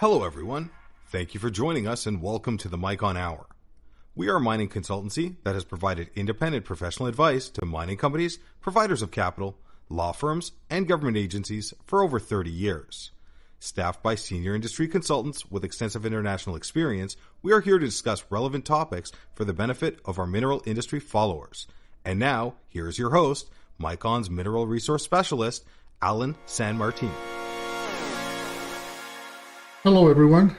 Hello everyone, thank you for joining us and welcome to the Micon Hour. We are a mining consultancy that has provided independent professional advice to mining companies, providers of capital, law firms, and government agencies for over 30 years. Staffed by senior industry consultants with extensive international experience, we are here to discuss relevant topics for the benefit of our mineral industry followers. And now, here is your host, Micon's Mineral Resource Specialist, Alan San Martin. Hello everyone,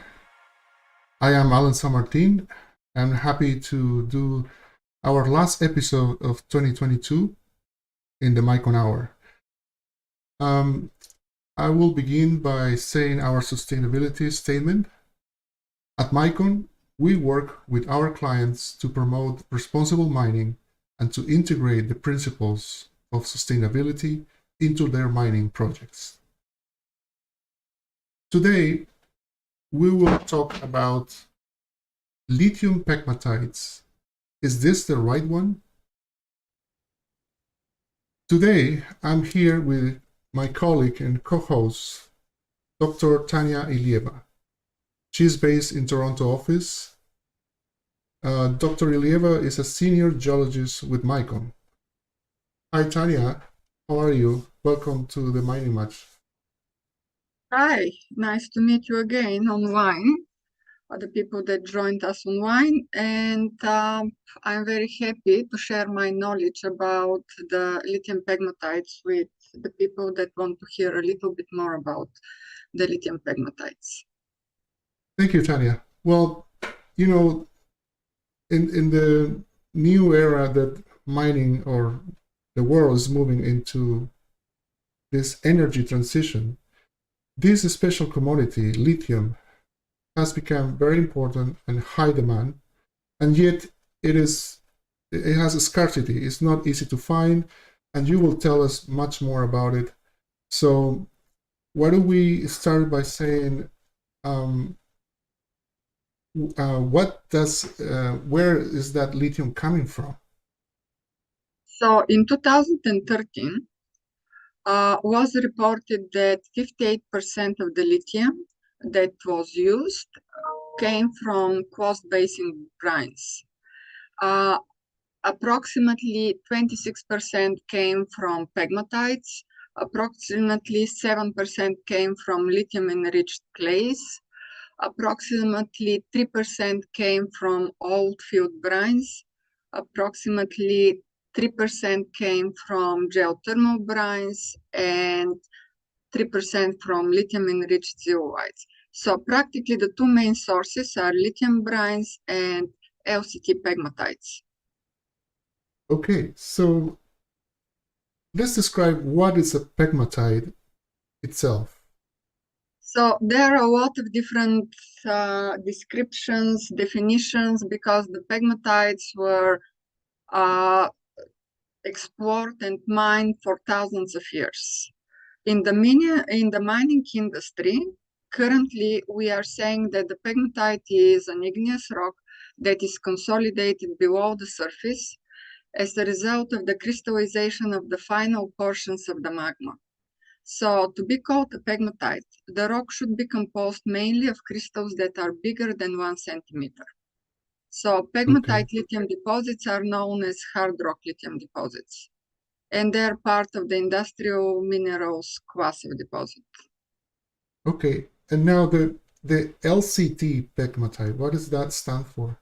I am Alan San Martin. I'm happy to do our last episode of 2022 in the Micon Hour. I will begin by saying our sustainability statement. At Micon, we work with our clients to promote responsible mining and to integrate the principles of sustainability into their mining projects. Today, we will talk about lithium pegmatites. Is this the right one? Today, I'm here with my colleague and co-host, Dr. Tania Ilieva. She's based in Toronto office. Dr. Ilieva is a senior geologist with Micon. Hi, Tania. How are you? Welcome to the Mining Match. Hi, nice to meet you again online, the people that joined us online, and I'm very happy to share my knowledge about the lithium pegmatites with the people that want to hear a little bit more about the lithium pegmatites. Thank you, Tania. Well, you know, in the new era that mining or the world is moving into this energy transition, this special commodity, lithium, has become very important and high demand, and yet it has a scarcity. It's not easy to find, and you will tell us much more about it. So why don't we start by saying, where is that lithium coming from? So in 2013, was reported that 58% of the lithium that was used came from coast basin brines. Approximately 26% came from pegmatites, approximately 7% came from lithium-enriched clays, approximately 3% came from old field brines, approximately 3% came from geothermal brines, and 3% from lithium-enriched zeolites. So practically the two main sources are lithium brines and LCT pegmatites. Okay, so let's describe what is a pegmatite itself. So there are a lot of different descriptions, definitions, because the pegmatites were explored and mined for thousands of years. In the mining industry, currently we are saying that the pegmatite is an igneous rock that is consolidated below the surface as a result of the crystallization of the final portions of the magma. So to be called a pegmatite, the rock should be composed mainly of crystals that are bigger than 1 centimeter. So pegmatite lithium deposits are known as hard rock lithium deposits, and they're part of the industrial minerals class of deposit. Okay, and now the LCT pegmatite, what does that stand for?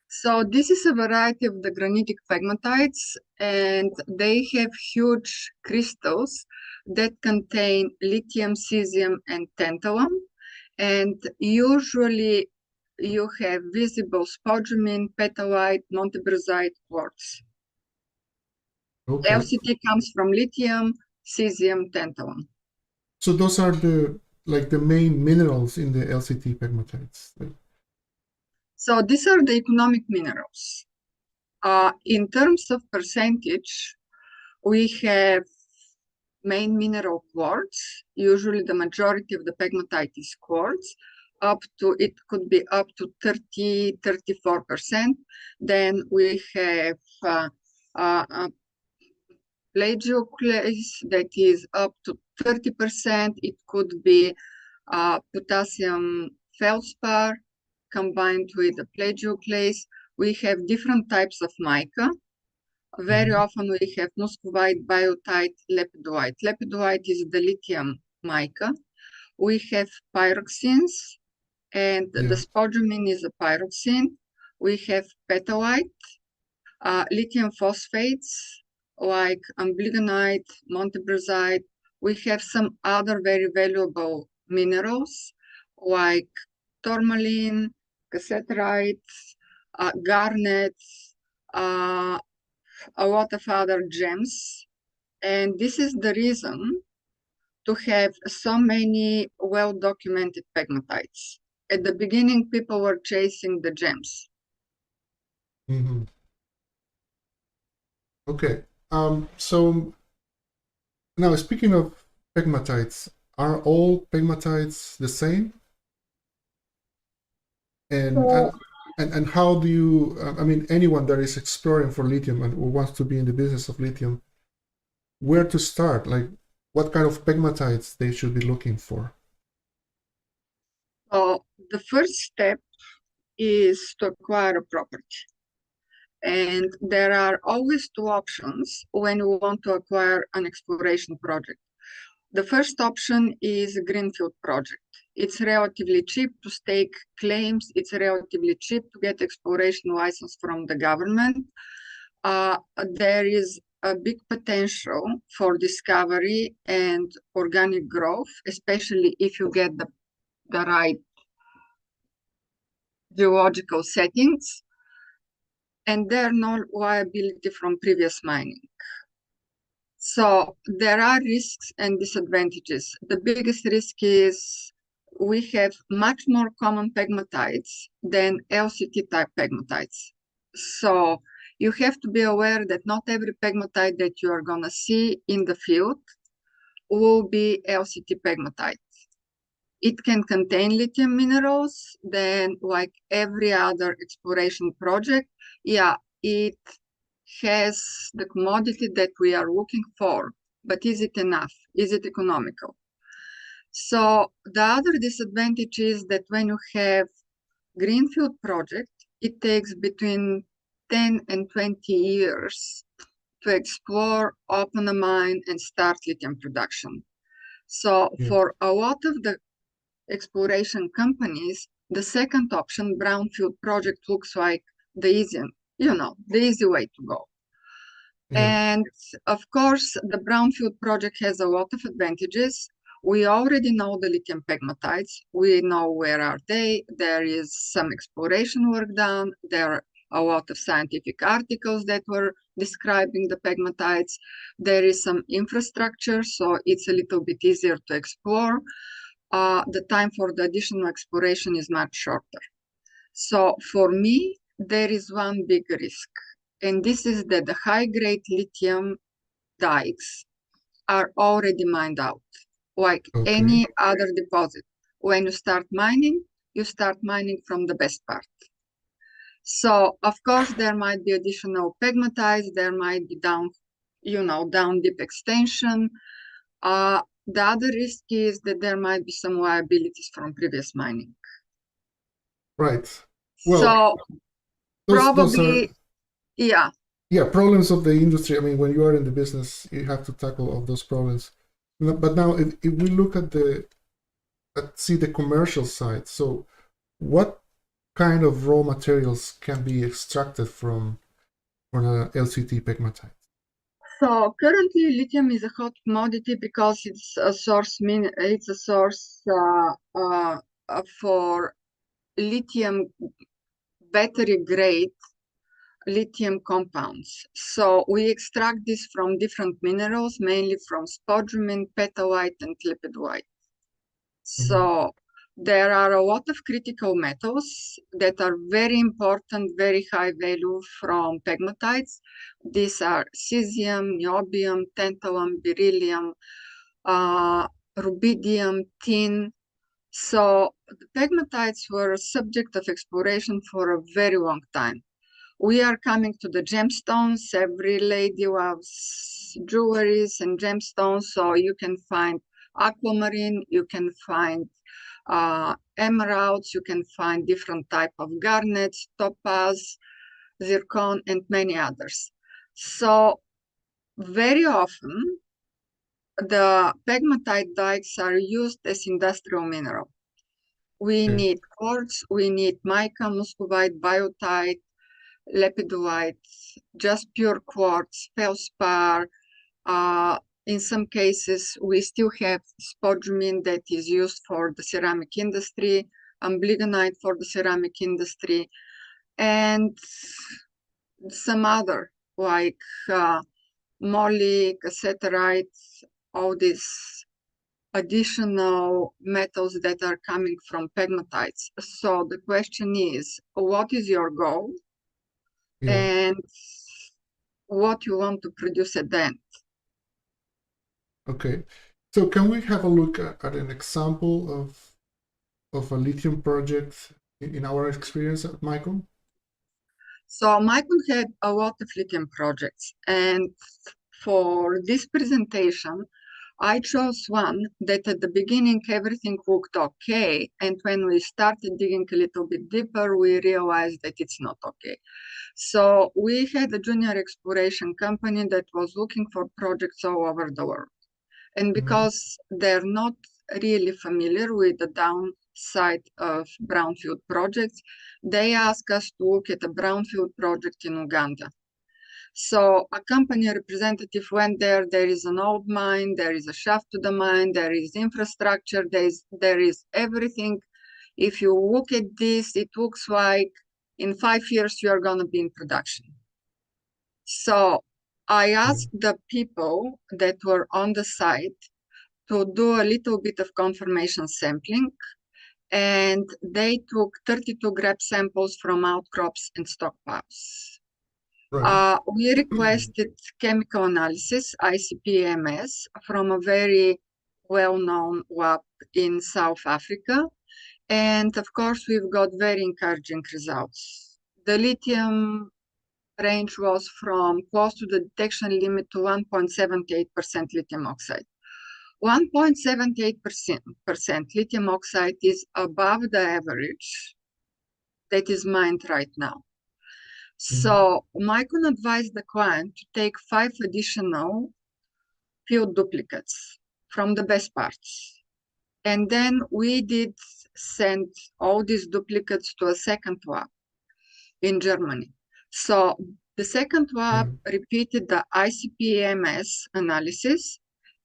So this is a variety of the granitic pegmatites, and they have huge crystals that contain lithium, cesium, and tantalum, and usually you have visible spodumene, petalite, montebrazite quartz. Okay. LCT comes from lithium, cesium, tantalum. So those are the main minerals in the LCT pegmatites. So these are the economic minerals. In terms of percentage, we have main mineral quartz. Usually the majority of the pegmatite is quartz. It could be up to 30-34%. Then we have plagioclase that is up to 30%. It could be potassium feldspar combined with the plagioclase. We have different types of mica. Very often we have muscovite, biotite, lepidolite. Lepidolite is the lithium mica. We have pyroxenes, and the spodumene is a pyroxene. We have petalite, lithium phosphates like amblygonite, montebrazite. We have some other very valuable minerals like tourmaline, cassiterite, garnet, a lot of other gems. And this is the reason to have so many well-documented pegmatites. At the beginning, people were chasing the gems. Okay. So now speaking of pegmatites, are all pegmatites the same? And how do you, I mean, anyone that is exploring for lithium and who wants to be in the business of lithium, where to start? Like, what kind of pegmatites they should be looking for? So the first step is to acquire a property. And there are always two options when we want to acquire an exploration project. The first option is a greenfield project. It's relatively cheap to stake claims. It's relatively cheap to get exploration license from the government. There is a big potential for discovery and organic growth, especially if you get the right geological settings, and there are no liability from previous mining. So there are risks and disadvantages. The biggest risk is we have much more common pegmatites than LCT type pegmatites. So you have to be aware that not every pegmatite that you are going to see in the field will be LCT pegmatite. It can contain lithium minerals, then like every other exploration project, it has the commodity that we are looking for, but is it enough? Is it economical? So the other disadvantage is that when you have greenfield project, it takes between 10 and 20 years to explore, open a mine, and start lithium production. So for a lot of the exploration companies, the second option, brownfield project, looks like the easy way to go. And of course, the brownfield project has a lot of advantages. We already know the lithium pegmatites. We know where are they. There is some exploration work done. There are a lot of scientific articles that were describing the pegmatites. There is some infrastructure, so it's a little bit easier to explore. The time for the additional exploration is much shorter. So for me, there is one big risk, and this is that the high-grade lithium dikes are already mined out, like any other deposit. When you start mining from the best part. So of course there might be additional pegmatites, there might be down deep extension. The other risk is that there might be some liabilities from previous mining. Right. Well, so probably, problems of the industry. I mean, when you are in the business, you have to tackle all those problems. But now, if we look at the commercial side, so what kind of raw materials can be extracted from an LCT pegmatite? So currently, lithium is a hot commodity because it's a source. It's a source for lithium battery grade lithium compounds. So we extract this from different minerals, mainly from spodumene, petalite, and lepidolite. So there are a lot of critical metals that are very important, very high value from pegmatites. These are cesium, niobium, tantalum, beryllium, rubidium, tin. So the pegmatites were a subject of exploration for a very long time. We are coming to the gemstones. Every lady loves jewelries and gemstones, so you can find aquamarine, you can find emeralds, you can find different type of garnets, topaz, zircon, and many others. So very often, the pegmatite dikes are used as industrial mineral. We Okay. need quartz, we need mica, muscovite, biotite, lepidolite, just pure quartz, feldspar. In some cases, we still have spodumene that is used for the ceramic industry, amblygonite for the ceramic industry, and some other like moly, cassiterite, all these additional metals that are coming from pegmatites. So the question is, what is your goal Yeah. and what you want to produce at the end? Okay. So can we have a look at an example of a lithium project in our experience at Micron? So Micron had a lot of lithium projects, and for this presentation, I chose one that at the beginning everything looked okay, and when we started digging a little bit deeper, we realized that it's not okay. So we had a junior exploration company that was looking for projects all over the world. And because they're not really familiar with the downside of brownfield projects, they asked us to look at a brownfield project in Uganda. So a company representative went there, there is an old mine, there is a shaft to the mine, there is infrastructure, there is everything. If you look at this, it looks like in 5 years you are going to be in production. So I asked the people that were on the site to do a little bit of confirmation sampling, and they took 32 grab samples from outcrops and stockpiles. Right. We requested chemical analysis, ICP-MS, from a very well-known lab in South Africa. And of course, we've got very encouraging results. The lithium range was from close to the detection limit to 1.78% lithium oxide. 1.78% lithium oxide is above the average that is mined right now. So Micron advised the client to take 5 additional field duplicates from the best parts. And then we did send all these duplicates to a second lab in Germany. So the second lab repeated the ICP-MS analysis,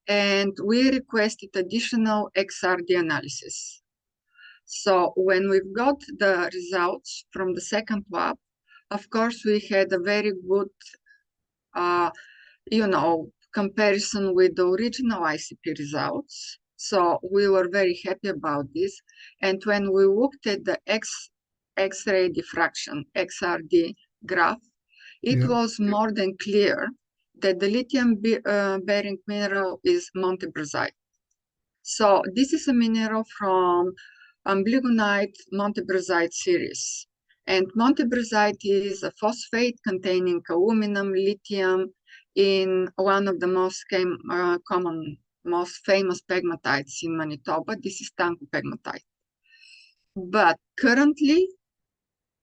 and we requested additional XRD analysis. So when we've got the results from the second lab, of course, we had a very good, comparison with the original ICP results. So we were very happy about this. And when we looked at the X-ray diffraction, XRD graph, it was more than clear that the lithium bearing mineral is montebrazite. So this is a mineral from amblygonite montebrazite series. And montebrazite is a phosphate containing aluminum, lithium in one of the most common, most famous pegmatites in Manitoba. This is Tanku pegmatite. But currently,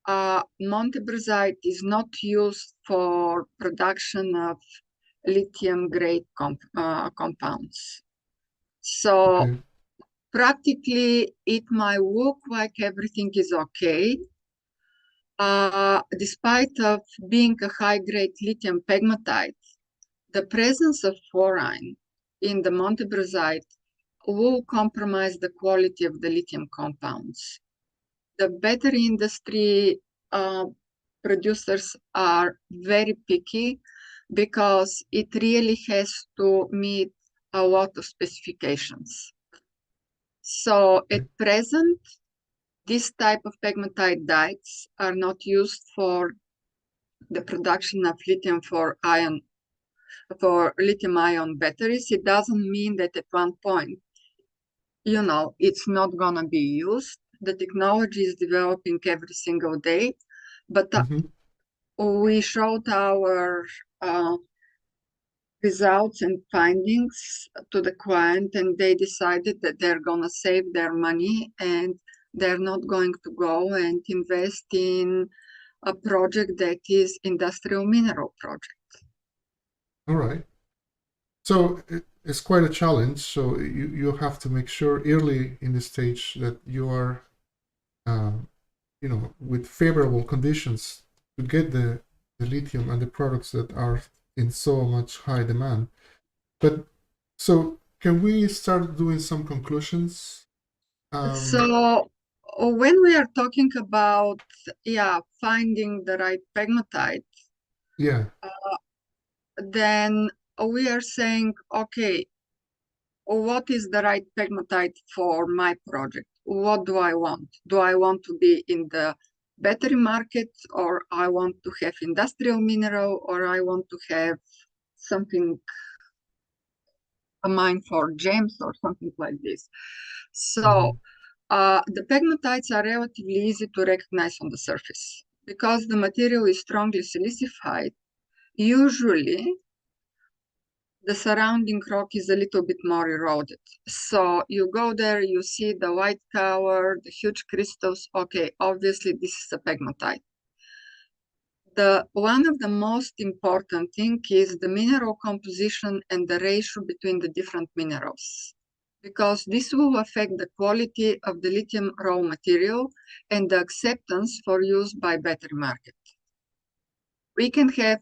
montebrazite is not used for production of lithium-grade compounds. So practically, it might look like everything is okay. Despite of being a high-grade lithium pegmatite, the presence of fluorine in the montebrazite will compromise the quality of the lithium compounds. The battery industry producers are very picky because it really has to meet a lot of specifications. So at present, this type of pegmatite dikes are not used for the production of lithium for lithium-ion batteries. It doesn't mean that at one point, it's not gonna be used. The technology is developing every single day, but we showed our results and findings to the client, and they decided that they're gonna save their money and they're not going to go and invest in a project that is industrial mineral project. All right. So it's quite a challenge. So you have to make sure early in the stage that you are, with favorable conditions to get the lithium and the products that are in so much high demand. But so can we start doing some conclusions? So when we are talking about finding the right pegmatite, Yeah, then we are saying, okay, what is the right pegmatite for my project? What do I want? Do I want to be in the battery market, or I want to have industrial mineral, or I want to have something, a mine for gems or something like this? So the pegmatites are relatively easy to recognize on the surface because the material is strongly silicified. Usually, the surrounding rock is a little bit more eroded. So you go there, you see the white color, the huge crystals. Okay, obviously this is a pegmatite. One of the most important thing is the mineral composition and the ratio between the different minerals, because this will affect the quality of the lithium raw material and the acceptance for use by battery market. We can have,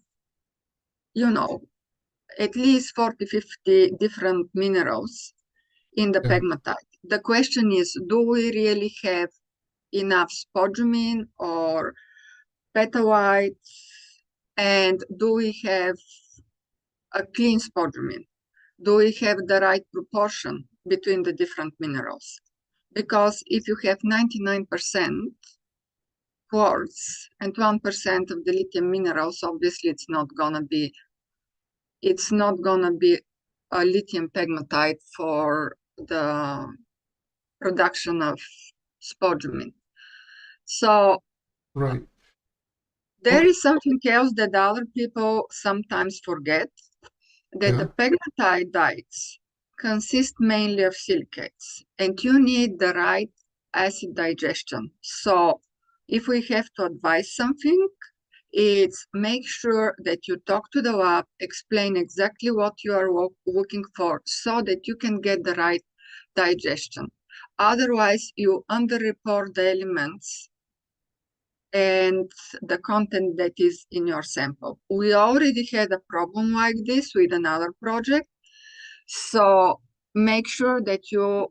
at least 40, 50 different minerals in the pegmatite. The question is, do we really have enough spodumene or petawite, and do we have a clean spodumene? Do we have the right proportion between the different minerals? Because if you have 99% quartz and 1% of the lithium minerals, obviously it's not gonna be a lithium pegmatite for the production of spodumene. So right. there is something else that other people sometimes forget, that the pegmatites consist mainly of silicates, and you need the right acid digestion. So if we have to advise something, it's make sure that you talk to the lab, explain exactly what you are looking for so that you can get the right digestion. Otherwise, you underreport the elements and the content that is in your sample. We already had a problem like this with another project. So make sure that you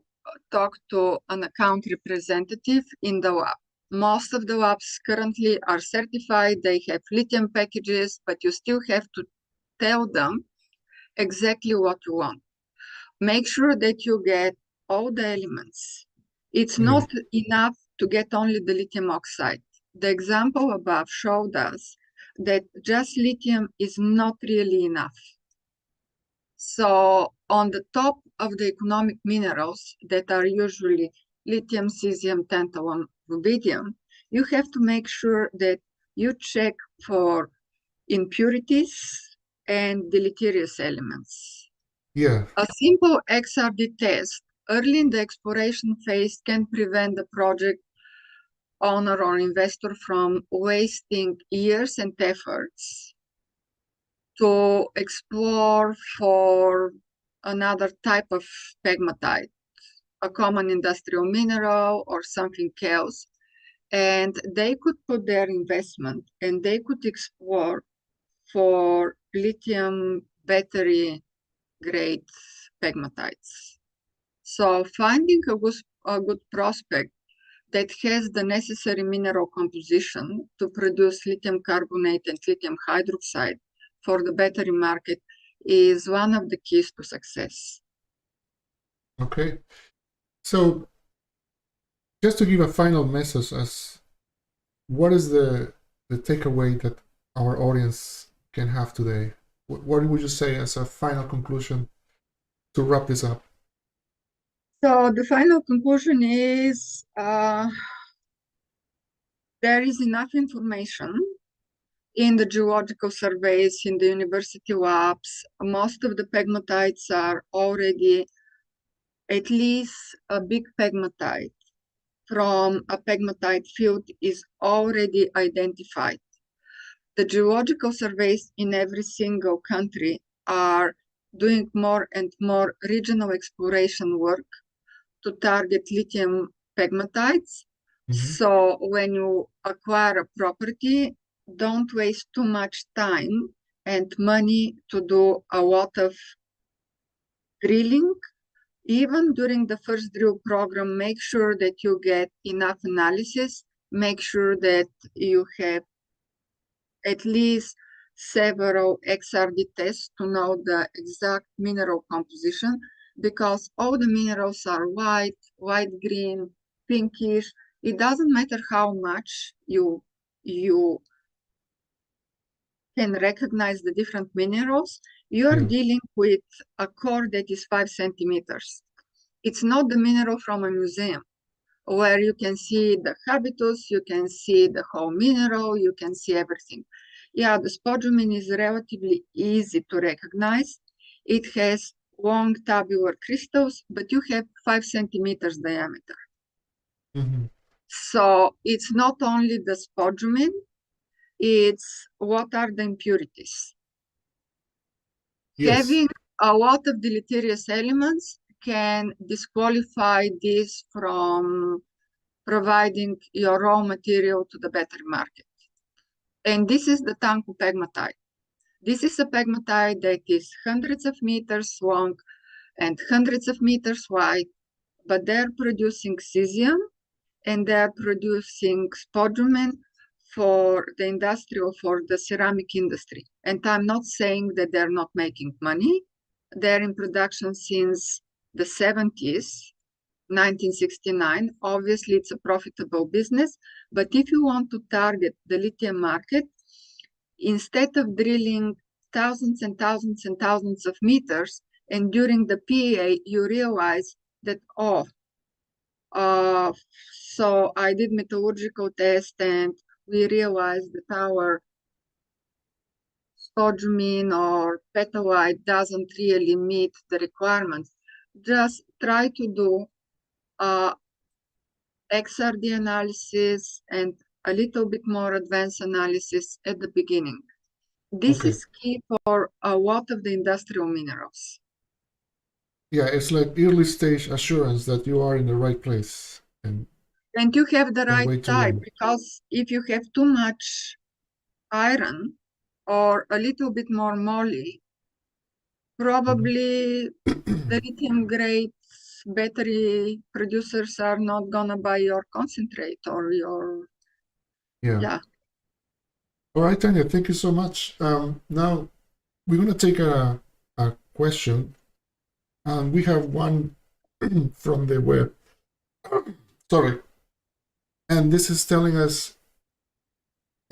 talk to an account representative in the lab. Most of the labs currently are certified, they have lithium packages, but you still have to tell them exactly what you want. Make sure that you get all the elements. It's not enough to get only the lithium oxide. The example above showed us that just lithium is not really enough. So on the top of the economic minerals that are usually lithium, cesium, tantalum, rubidium, you have to make sure that you check for impurities and deleterious elements. Yeah. A simple XRD test early in the exploration phase can prevent the project owner or investor from wasting years and efforts to explore for another type of pegmatite, a common industrial mineral or something else, and they could put their investment and they could explore for lithium battery grade pegmatites. So finding a good prospect that has the necessary mineral composition to produce lithium carbonate and lithium hydroxide for the battery market is one of the keys to success. Okay. So just to give a final message, as what is the takeaway that our audience can have today? What would you say as a final conclusion to wrap this up? So the final conclusion is there is enough information in the geological surveys, in the university labs, most of the pegmatites are already, at least a big pegmatite from a pegmatite field is already identified. The geological surveys in every single country are doing more and more regional exploration work to target lithium pegmatites. So when you acquire a property, don't waste too much time and money to do a lot of drilling. Even during the first drill program, make sure that you get enough analysis, make sure that you have at least several XRD tests to know the exact mineral composition, because all the minerals are white, green, pinkish. It doesn't matter how much you can recognize the different minerals. You're dealing with a core that is 5 centimeters. It's not the mineral from a museum where you can see the habitus, you can see the whole mineral, you can see everything. Yeah, the spodumene is relatively easy to recognize. It has long tabular crystals, but you have 5 centimeters diameter. So it's not only the spodumene, it's what are the impurities. Having a lot of deleterious elements can disqualify this from providing your raw material to the battery market. And this is the Tanku pegmatite. This is a pegmatite that is hundreds of meters long and hundreds of meters wide, but they're producing cesium and they're producing spodumene for the industrial, for the ceramic industry. And I'm not saying that they're not making money. They're in production since the 70s. 1969. Obviously, it's a profitable business, but if you want to target the lithium market, instead of drilling thousands and thousands and thousands of meters, and during the PEA, you realize that, so I did metallurgical test and we realized that our spodumene or petalite doesn't really meet the requirements. Just try to do XRD analysis and a little bit more advanced analysis at the beginning. This is key for a lot of the industrial minerals. Yeah, it's like early stage assurance that you are in the right place. And you have the right type, because if you have too much iron or a little bit more moly, probably the lithium grade battery producers are not gonna buy your concentrate or your All right, Tania, thank you so much. Now we're gonna take a question. We have one from the web. Sorry. And this is telling us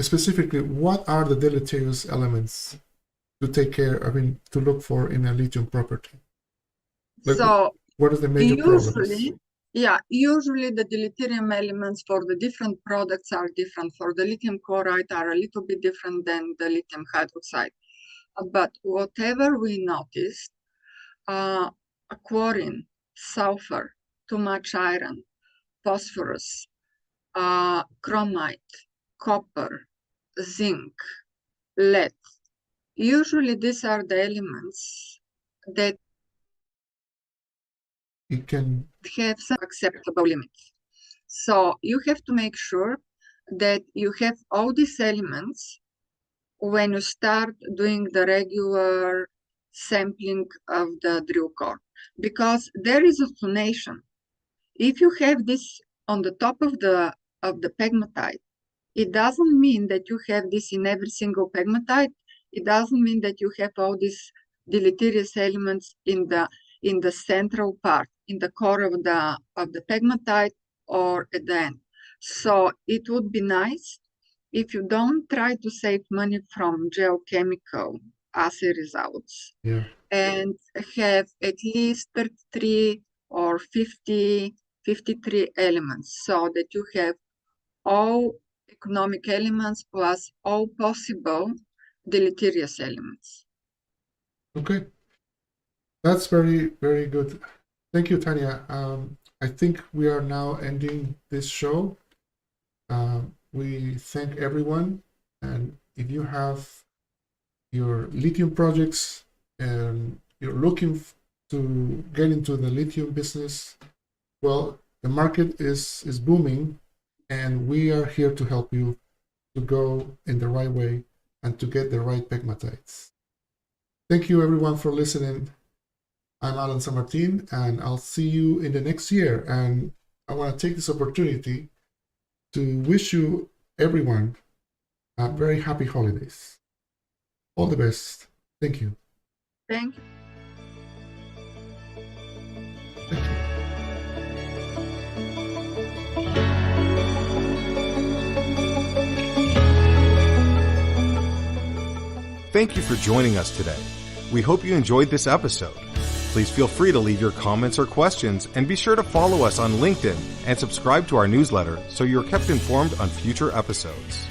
specifically what are the deleterious elements to take care, to look for in a lithium property. Like, so what is the major problems? Usually the deuterium elements for the different products are different. For the lithium chloride are a little bit different than the lithium hydroxide. But whatever we noticed, chlorine, sulfur, too much iron, phosphorus, chromite, copper, zinc, lead. Usually these are the elements that it can have some acceptable limits. So you have to make sure that you have all these elements when you start doing the regular sampling of the drill core, because there is a zonation. If you have this on the top of the pegmatite, it doesn't mean that you have this in every single pegmatite. It doesn't mean that you have all these deleterious elements in the central part, in the core of the pegmatite or at the end. So it would be nice if you don't try to save money from geochemical assay results and have at least 33 or 53 elements, so that you have all economic elements plus all possible deleterious elements. Okay. That's very, very good. Thank you, Tania. I think we are now ending this show. We thank everyone. And if you have your lithium projects and you're looking to get into the lithium business, well, the market is booming, and we are here to help you to go in the right way and to get the right pegmatites. Thank you, everyone, for listening. I'm Alan San Martin, and I'll see you in the next year. And I want to take this opportunity to wish you, everyone, a very happy holidays. All the best. Thank you. Thank you. Thank you. Thank you for joining us today. We hope you enjoyed this episode. Please feel free to leave your comments or questions, and be sure to follow us on LinkedIn and subscribe to our newsletter so you're kept informed on future episodes.